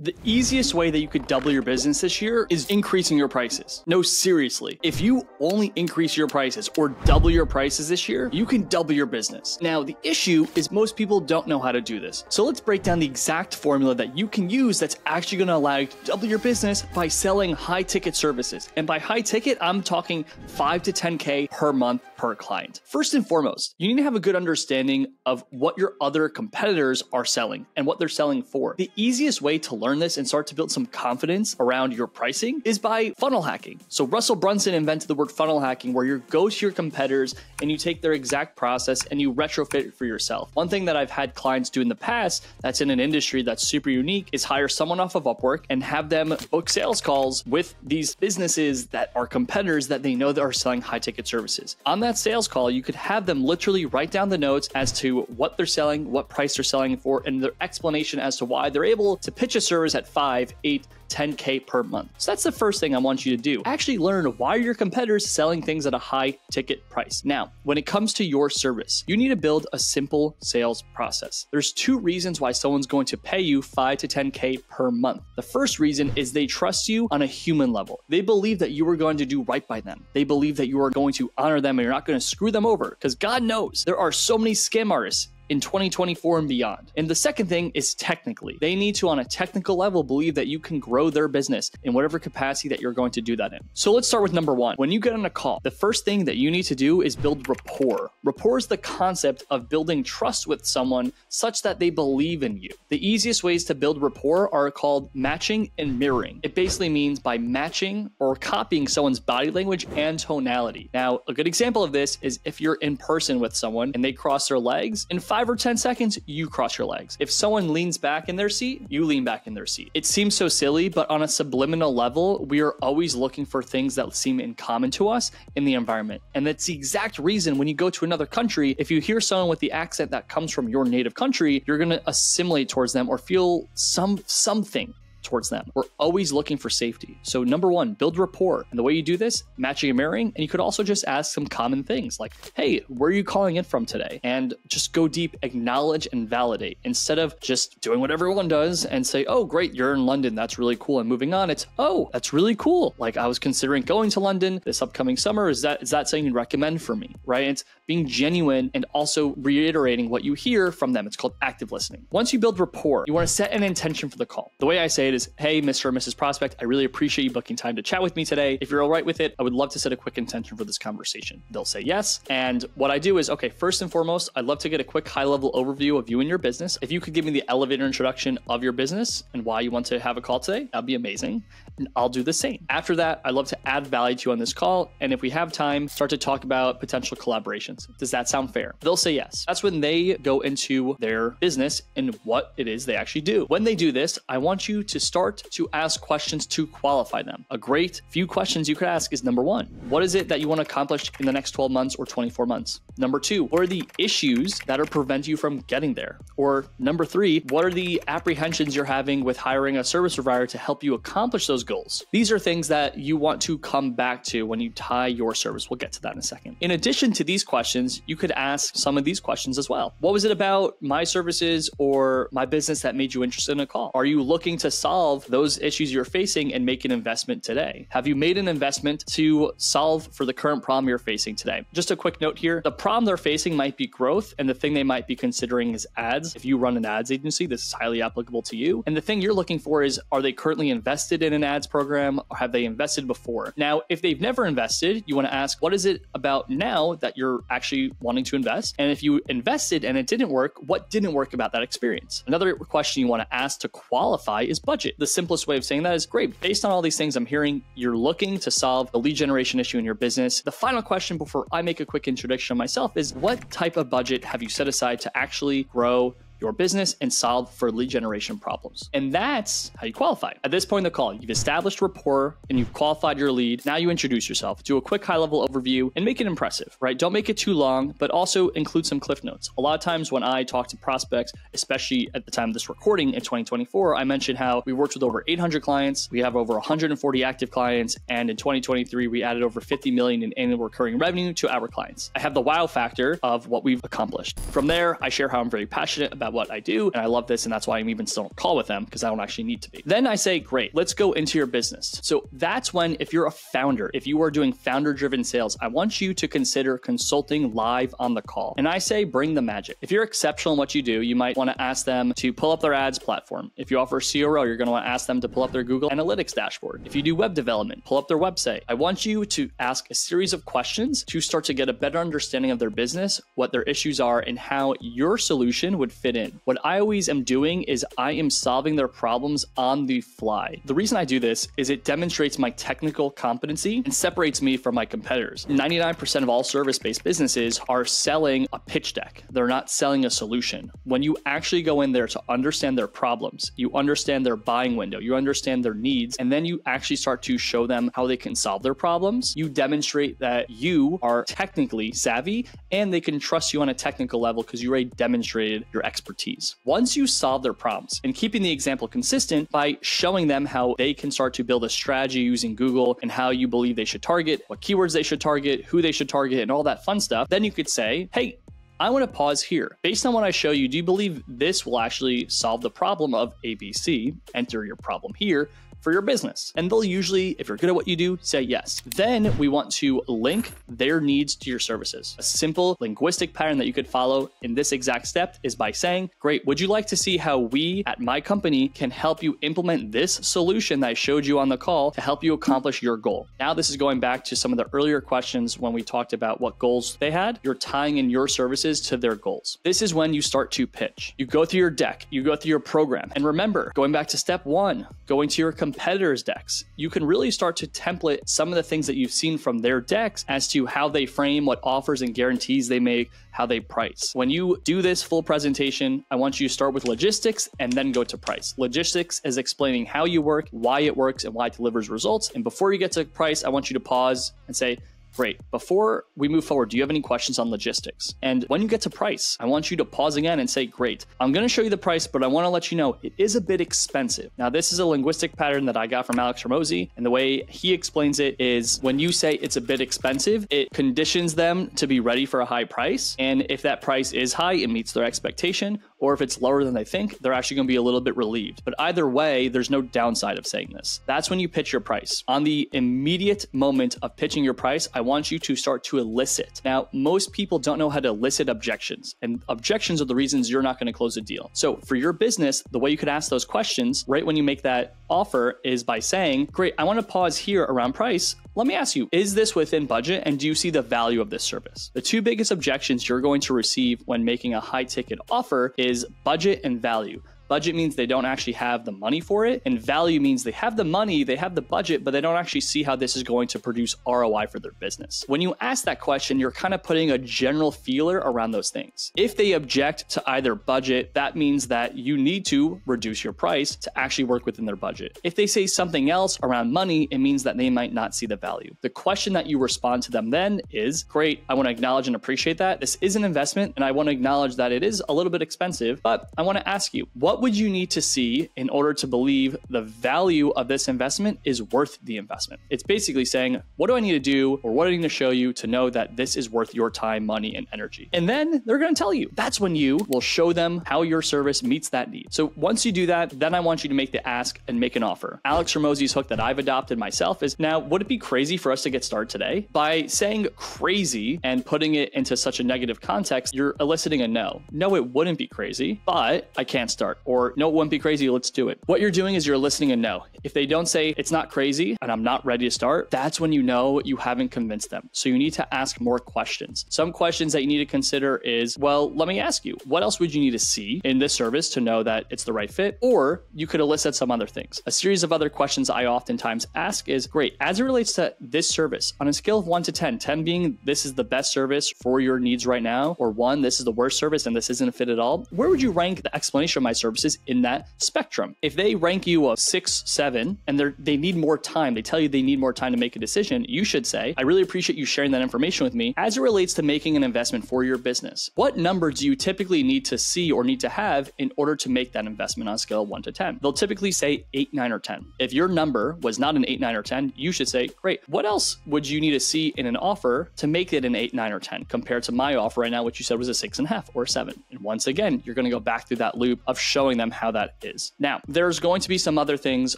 The easiest way that you could double your business this year is increasing your prices. No, seriously. If you only increase your prices or double your prices this year, you can double your business. Now, the issue is most people don't know how to do this. So let's break down the exact formula that you can use that's actually going to allow you to double your business by selling high ticket services. And by high ticket, I'm talking 5 to 10K per month per client. First and foremost, you need to have a good understanding of what your other competitors are selling and what they're selling for. The easiest way to learn this and start to build some confidence around your pricing is by funnel hacking. So Russell Brunson invented the word funnel hacking, where you go to your competitors and you take their exact process and you retrofit it for yourself. One thing that I've had clients do in the past that's in an industry that's super unique is hire someone off of Upwork and have them book sales calls with these businesses that are competitors that they know that are selling high ticket services. On that sales call, you could have them literally write down the notes as to what they're selling, what price they're selling for, and their explanation as to why they're able to pitch a service at 5, 8, 10K per month. So that's the first thing I want you to do. Actually learn why your competitors selling things at a high ticket price. Now, when it comes to your service, you need to build a simple sales process. There's 2 reasons why someone's going to pay you 5 to 10K per month. The first reason is they trust you on a human level. They believe that you are going to do right by them. They believe that you are going to honor them and you're not going to screw them over, because God knows there are so many scam artists in 2024 and beyond. And the second thing is technically. They need to, on a technical level, believe that you can grow their business in whatever capacity that you're going to do that in. So let's start with number 1. When you get on a call, the first thing that you need to do is build rapport. Rapport is the concept of building trust with someone such that they believe in you. The easiest ways to build rapport are called matching and mirroring. It basically means by matching or copying someone's body language and tonality. Now, a good example of this is if you're in person with someone and they cross their legs, in 5 or 10 seconds, you cross your legs. If someone leans back in their seat, you lean back in their seat. It seems so silly, but on a subliminal level, we are always looking for things that seem in common to us in the environment. And that's the exact reason when you go to another country, if you hear someone with the accent that comes from your native country, you're going to assimilate towards them or feel something towards them. We're always looking for safety. So number 1, build rapport. And the way you do this, matching and mirroring, and you could also just ask some common things like, hey, where are you calling in from today? And just go deep, acknowledge and validate, instead of just doing what everyone does and say, oh, great, you're in London. That's really cool. And moving on, it's, oh, that's really cool. Like, I was considering going to London this upcoming summer. Is that something you'd recommend for me? Right? It's being genuine and also reiterating what you hear from them. It's called active listening. Once you build rapport, you want to set an intention for the call. The way I say it is, hey, Mr. or Mrs. Prospect, I really appreciate you booking time to chat with me today. If you're all right with it, I would love to set a quick intention for this conversation. They'll say yes. And what I do is, okay, first and foremost, I'd love to get a quick high-level overview of you and your business. If you could give me the elevator introduction of your business and why you want to have a call today, that'd be amazing. And I'll do the same. After that, I'd love to add value to you on this call. And if we have time, start to talk about potential collaborations. Does that sound fair? They'll say yes. That's when they go into their business and what it is they actually do. When they do this, I want you to start to ask questions to qualify them. A great few questions you could ask is number 1, what is it that you want to accomplish in the next 12 months or 24 months? Number 2, what are the issues that are preventing you from getting there? Or number 3, what are the apprehensions you're having with hiring a service provider to help you accomplish those goals? These are things that you want to come back to when you tie your service. We'll get to that in a second. In addition to these questions, you could ask some of these questions as well. What was it about my services or my business that made you interested in a call? Are you looking to solve those issues you're facing and make an investment today? Have you made an investment to solve for the current problem you're facing today? Just a quick note here. The problem they're facing might be growth, and the thing they might be considering is ads. If you run an ads agency, this is highly applicable to you. And the thing you're looking for is, are they currently invested in an ads program, or have they invested before? Now, if they've never invested, you want to ask, what is it about now that you're actually wanting to invest? And if you invested and it didn't work, what didn't work about that experience? Another question you want to ask to qualify is budget. The simplest way of saying that is, great, based on all these things I'm hearing, you're looking to solve a lead generation issue in your business. The final question before I make a quick introduction of myself is, what type of budget have you set aside to actually grow your business and solve for lead generation problems? And that's how you qualify. At this point in the call, you've established rapport and you've qualified your lead. Now you introduce yourself, do a quick high-level overview and make it impressive, right? Don't make it too long, but also include some cliff notes. A lot of times when I talk to prospects, especially at the time of this recording in 2024, I mentioned how we worked with over 800 clients. We have over 140 active clients. And in 2023, we added over 50 million in annual recurring revenue to our clients. I have the wow factor of what we've accomplished. From there, I share how I'm very passionate about about what I do and I love this, and that's why I'm even still on call with them, because I don't actually need to be. Then I say, great, let's go into your business. So that's when, if you're a founder, if you are doing founder-driven sales, I want you to consider consulting live on the call. And I say, bring the magic. If you're exceptional in what you do, you might want to ask them to pull up their ads platform. If you offer CRO, you're going to want to ask them to pull up their Google Analytics dashboard. If you do web development, pull up their website. I want you to ask a series of questions to start to get a better understanding of their business, what their issues are, and how your solution would fit in. What I always am doing is I am solving their problems on the fly. The reason I do this is it demonstrates my technical competency and separates me from my competitors. 99% of all service-based businesses are selling a pitch deck. They're not selling a solution. When you actually go in there to understand their problems, you understand their buying window, you understand their needs, and then you actually start to show them how they can solve their problems, you demonstrate that you are technically savvy and they can trust you on a technical level because you already demonstrated your expertise. Once you solve their problems, and keeping the example consistent by showing them how they can start to build a strategy using Google and how you believe they should target, what keywords they should target, who they should target, and all that fun stuff, then you could say, hey, I want to pause here. Based on what I show you, do you believe this will actually solve the problem of ABC? Enter your problem here for your business. And they'll usually, if you're good at what you do, say yes. Then we want to link their needs to your services. A simple linguistic pattern that you could follow in this exact step is by saying, great, would you like to see how we at my company can help you implement this solution that I showed you on the call to help you accomplish your goal? Now, this is going back to some of the earlier questions when we talked about what goals they had. You're tying in your services to their goals. This is when you start to pitch. You go through your deck, you go through your program. And remember, going back to step one, going to your competitors' decks, you can really start to template some of the things that you've seen from their decks as to how they frame, what offers and guarantees they make, how they price. When you do this full presentation, I want you to start with logistics and then go to price. Logistics is explaining how you work, why it works, and why it delivers results. And before you get to price, I want you to pause and say, great, before we move forward, do you have any questions on logistics? And when you get to price, I want you to pause again and say, great, I'm going to show you the price, but I want to let you know it is a bit expensive. Now, this is a linguistic pattern that I got from Alex Hormozi, and the way he explains it is when you say it's a bit expensive, it conditions them to be ready for a high price. And if that price is high, it meets their expectation, or if it's lower than they think, they're actually going to be a little bit relieved. But either way, there's no downside of saying this. That's when you pitch your price. On the immediate moment of pitching your price, I want you to start to elicit. Now, most people don't know how to elicit objections, and objections are the reasons you're not going to close a deal. So for your business, the way you could ask those questions right when you make that offer is by saying, great, I want to pause here around price. Let me ask you, is this within budget, and do you see the value of this service? The two biggest objections you're going to receive when making a high ticket offer is budget and value. Budget means they don't actually have the money for it, and value means they have the money, they have the budget, but they don't actually see how this is going to produce ROI for their business. When you ask that question, you're kind of putting a general feeler around those things. If they object to either budget, that means that you need to reduce your price to actually work within their budget. If they say something else around money, it means that they might not see the value. The question that you respond to them then is, great, I want to acknowledge and appreciate that. This is an investment, and I want to acknowledge that it is a little bit expensive, but I want to ask you, what would you need to see in order to believe the value of this investment is worth the investment? It's basically saying, what do I need to do, or what do I need to show you to know that this is worth your time, money, and energy? And then they're going to tell you. That's when you will show them how your service meets that need. So once you do that, then I want you to make the ask and make an offer. Alex Hormozi's hook that I've adopted myself is, now, would it be crazy for us to get started today? By saying crazy and putting it into such a negative context, you're eliciting a no. No, it wouldn't be crazy, but I can't start. Or no, it wouldn't be crazy, let's do it. What you're doing is you're eliciting a no. If they don't say it's not crazy and I'm not ready to start, that's when you know you haven't convinced them. So you need to ask more questions. Some questions that you need to consider is, well, let me ask you, what else would you need to see in this service to know that it's the right fit? Or you could elicit some other things. A series of other questions I oftentimes ask is, great, as it relates to this service, on a scale of 1 to 10, 10 being this is the best service for your needs right now, or 1, this is the worst service and this isn't a fit at all, where would you rank the explanation of my service services in that spectrum. If they rank you a 6, 7, and they need more time, they tell you they need more time to make a decision, you should say, I really appreciate you sharing that information with me as it relates to making an investment for your business. What number do you typically need to see or need to have in order to make that investment on a scale of 1 to 10? They'll typically say 8, 9, or 10. If your number was not an 8, 9, or 10, you should say, great, what else would you need to see in an offer to make it an 8, 9, or 10 compared to my offer right now, which you said was a 6.5 or a 7? And once again, you're going to go back through that loop of showing them how that is. Now, there's going to be some other things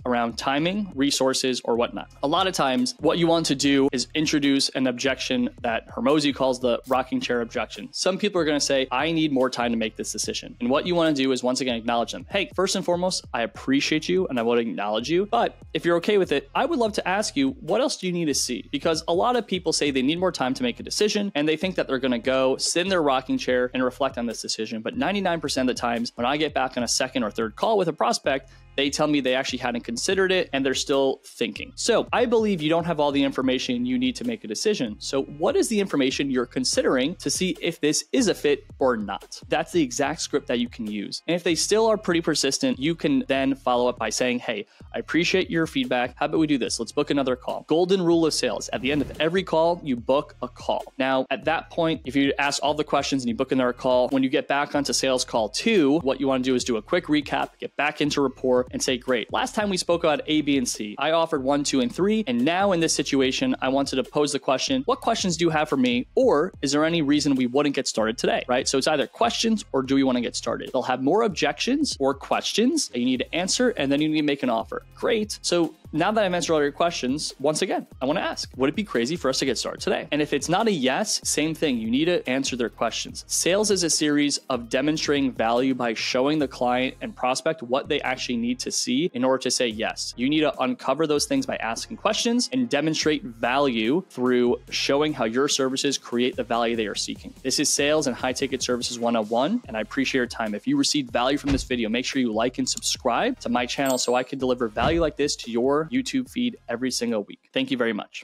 around timing, resources, or whatnot. A lot of times, what you want to do is introduce an objection that Hormozi calls the rocking chair objection. Some people are going to say, I need more time to make this decision. And what you want to do is once again acknowledge them. Hey, first and foremost, I appreciate you and I want to acknowledge you. But if you're okay with it, I would love to ask you, what else do you need to see? Because a lot of people say they need more time to make a decision and they think that they're going to go sit in their rocking chair and reflect on this decision. But 99% of the times when I get back on a second or third call with a prospect, they tell me they actually hadn't considered it and they're still thinking. So I believe you don't have all the information you need to make a decision. So what is the information you're considering to see if this is a fit or not? That's the exact script that you can use. And if they still are pretty persistent, you can then follow up by saying, hey, I appreciate your feedback. How about we do this? Let's book another call. Golden rule of sales. At the end of every call, you book a call. Now, at that point, if you ask all the questions and you book another call, when you get back onto sales call 2, what you want to do is do a quick recap, get back into rapport, and say, great, last time we spoke about A, B, and C. I offered 1, 2, and 3. And now in this situation, I wanted to pose the question, what questions do you have for me? Or is there any reason we wouldn't get started today, right? So it's either questions or do we want to get started? They'll have more objections or questions that you need to answer, and then you need to make an offer. Great. So now that I've answered all your questions, once again, I want to ask, would it be crazy for us to get started today? And if it's not a yes, same thing. You need to answer their questions. Sales is a series of demonstrating value by showing the client and prospect what they actually need to see in order to say yes. You need to uncover those things by asking questions and demonstrate value through showing how your services create the value they are seeking. This is Sales and High Ticket Services 101, and I appreciate your time. If you received value from this video, make sure you like and subscribe to my channel so I can deliver value like this to your YouTube feed every single week. Thank you very much.